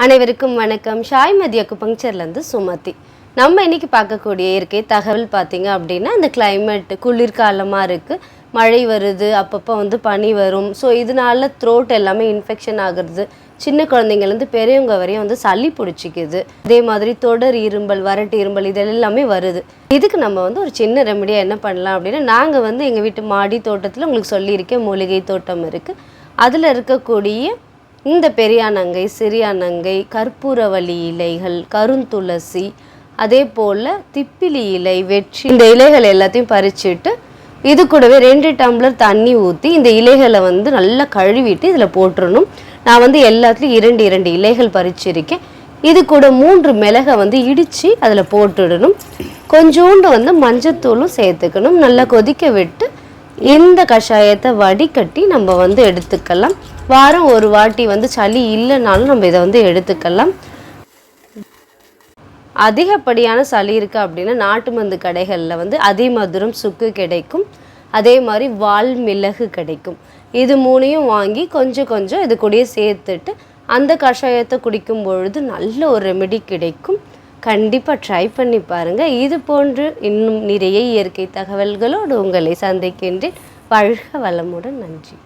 அனைவருக்கும் வணக்கம். மதி அக்குபங்க்சர்லேருந்து சுமதி. நம்ம இன்றைக்கி பார்க்கக்கூடிய இயற்கை தகவல் பார்த்திங்க அப்படின்னா, அந்த கிளைமேட் குளிர்காலமாக இருக்குது, மழை வருது, அப்பப்போ பனி வரும். ஸோ இதனால த்ரோட் எல்லாமே இன்ஃபெக்ஷன் ஆகுறது, சின்ன குழந்தைங்கள்லேருந்து பெரியவங்க வரையும் சளி பிடிச்சிக்குது. அதே மாதிரி தொடர் இரும்பல், வறட்டு இரும்பல் இது எல்லாமே வருது. இதுக்கு நம்ம ஒரு சின்ன ரெமடியாக என்ன பண்ணலாம் அப்படின்னா, நாங்கள் எங்கள் வீட்டு மாடி தோட்டத்தில் உங்களுக்கு சொல்லியிருக்கேன், மூலிகை தோட்டம் இருக்குது. அதில் இருக்கக்கூடிய இந்த பெரியானங்கை, சிறியானங்கை, கற்பூரவள்ளி இலைகள், கருந்துளசி, அதே போல் திப்பிலி இலை, வெற்றி, இந்த இலைகள் எல்லாத்தையும் பறிச்சுட்டு இது கூடவே 2 டம்ளர் தண்ணி ஊற்றி இந்த இலைகளை நல்லா கழுவிட்டு இதில் போட்டுடணும். நான் எல்லாத்துலேயும் 2 இலைகள் பறிச்சிருக்கேன். இது கூட 3 மிளகை இடித்து அதில் போட்டுடணும். கொஞ்சோண்டு மஞ்சத்தூளும் சேர்த்துக்கணும். நல்லா கொதிக்க விட்டு இந்த கஷாயத்தை வடிகட்டி நம்ம எடுத்துக்கலாம். வாரம் ஒரு வாட்டி சளி இல்லைனாலும் நம்ம இதை எடுத்துக்கலாம். அதிகப்படியான சளி இருக்குது அப்படின்னா நாட்டு மருந்து கடைகளில் அதிமதுரம் சுக்கு கிடைக்கும். அதே மாதிரி வால் மிளகு கிடைக்கும். இது 3ஐயும் வாங்கி கொஞ்சம் இது கூடயே சேர்த்துட்டு அந்த கஷாயத்தை குடிக்கும் பொழுது நல்ல ஒரு ரெமெடி கிடைக்கும். கண்டிப்பாக ட்ரை பண்ணி பாருங்கள். இது போன்று இன்னும் நிறைய இயற்கை தகவல்களோடு உங்களை சந்திக்கின்றேன். வாழ்க வளமுடன். நன்றி.